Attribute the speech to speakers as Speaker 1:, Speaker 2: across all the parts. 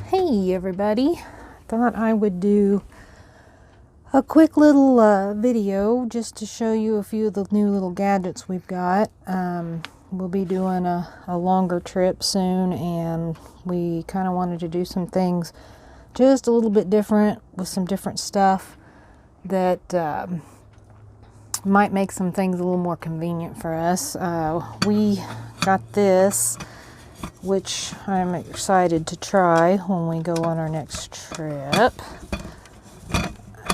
Speaker 1: Hey everybody, thought I would do a quick little video just to show you a few of the new little gadgets we've got. We'll be doing a longer trip soon, and we kind of wanted to do some things just a little bit different with some different stuff that might make some things a little more convenient for us. We got this, which I'm excited to try when we go on our next trip.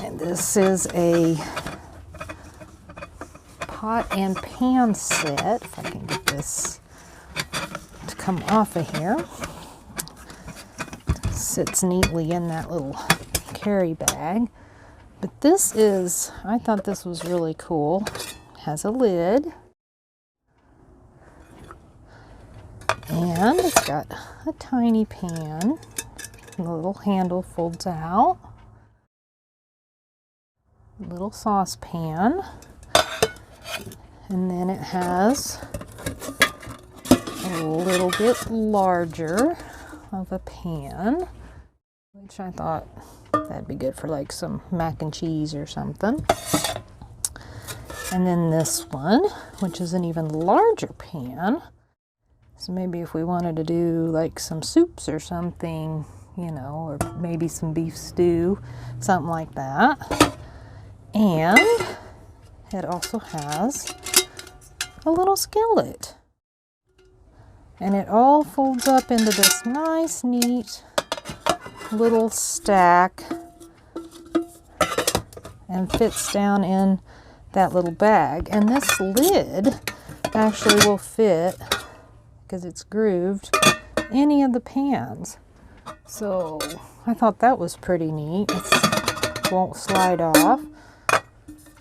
Speaker 1: And this is a pot and pan set, if I can get this to come off of here. It sits neatly in that little carry bag. But this is, I thought this was really cool. It has a lid. And it's got a tiny pan. The little handle folds out. A little saucepan. And then it has a little bit larger of a pan, which I thought that'd be good for like some mac and cheese or something. And then this one, which is an even larger pan. So maybe if we wanted to do like some soups or something, you know, or maybe some beef stew, something like that. And it also has a little skillet. And it all folds up into this nice, neat little stack and fits down in that little bag. And this lid actually will fit, because it's grooved, any of the pans. So I thought that was pretty neat. It won't slide off.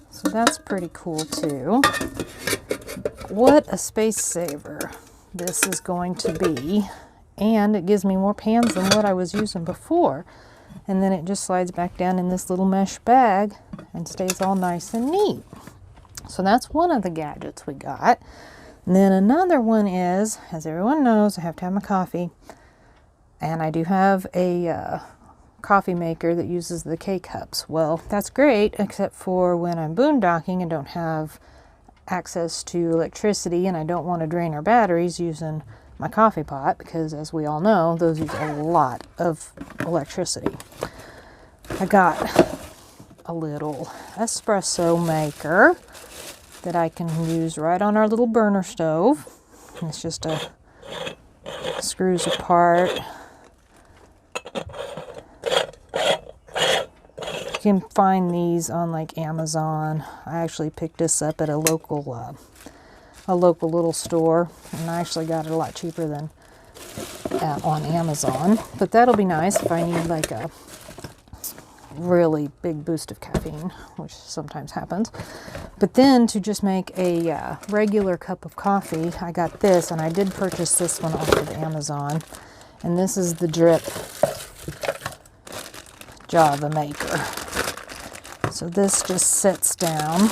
Speaker 1: So that's pretty cool too. What a space saver this is going to be. And it gives me more pans than what I was using before. And then it just slides back down in this little mesh bag and stays all nice and neat. So that's one of the gadgets we got. And then another one is, as everyone knows, I have to have my coffee. And I do have a coffee maker that uses the K-cups. Well, that's great, except for when I'm boondocking and don't have access to electricity and I don't want to drain our batteries using my coffee pot, because as we all know, those use a lot of electricity. I got a little espresso maker that I can use right on our little burner stove. It's just screws apart. You can find these on like Amazon. I actually picked this up at a local little store, and I actually got it a lot cheaper than on Amazon. But that'll be nice if I need like a really big boost of caffeine, which sometimes happens. But then to just make a regular cup of coffee, I got this, and I did purchase this one off of Amazon. And this is the drip Java maker. So this just sits down.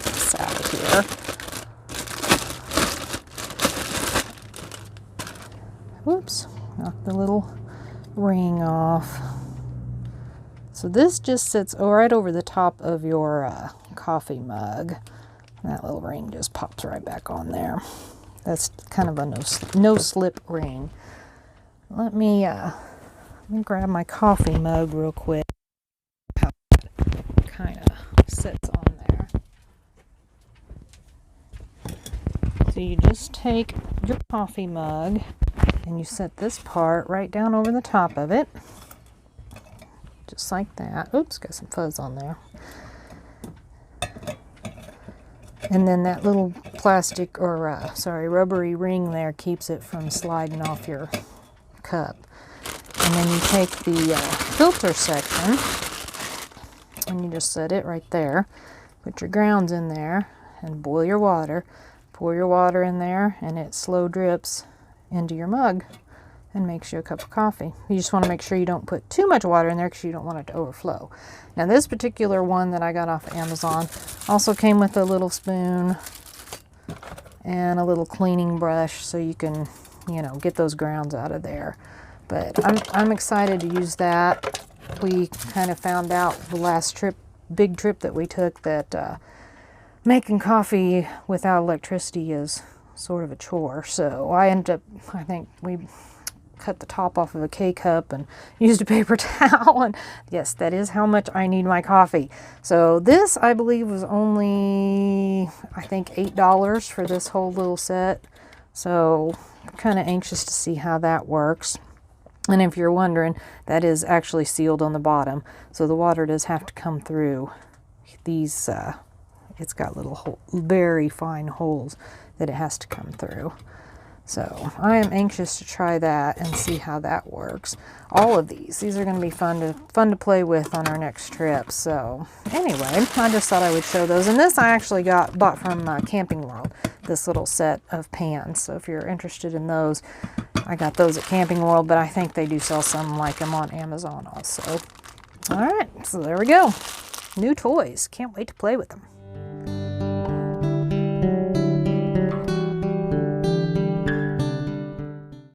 Speaker 1: It's out of here. Whoops, knocked the little ring off. So this just sits right over the top of your coffee mug. And that little ring just pops right back on there. That's kind of a no-slip ring. Let me grab my coffee mug real quick. How it kind of sits on there. So you just take your coffee mug and you set this part right down over the top of it. Just like that. Oops, got some fuzz on there. And then that little plastic or rubbery ring there keeps it from sliding off your cup. And then you take the filter section and you just set it right there. Put your grounds in there and boil your water. Pour your water in there, and it slow drips into your mug and makes you a cup of coffee. You just want to make sure you don't put too much water in there because you don't want it to overflow. Now this particular one that I got off of Amazon also came with a little spoon and a little cleaning brush so you can, you know, get those grounds out of there. But I'm excited to use that. We kind of found out the last big trip that we took, that making coffee without electricity is sort of a chore. So I think we cut the top off of a K-cup and used a paper towel, and yes, that is how much I need my coffee. So this, I believe, was only, I think, $8 for this whole little set. So I'm kind of anxious to see how that works. And if you're wondering, that is actually sealed on the bottom, so the water does have to come through these. It's got little very fine holes that it has to come through. So I am anxious to try that and see how that works. All of these are going to be fun to play with on our next trip. So anyway, I just thought I would show those. And this I actually bought from Camping World, this little set of pans. So if you're interested in those, I got those at Camping World, but I think they do sell some like them on Amazon also. All right, so there we go. New toys. Can't wait to play with them.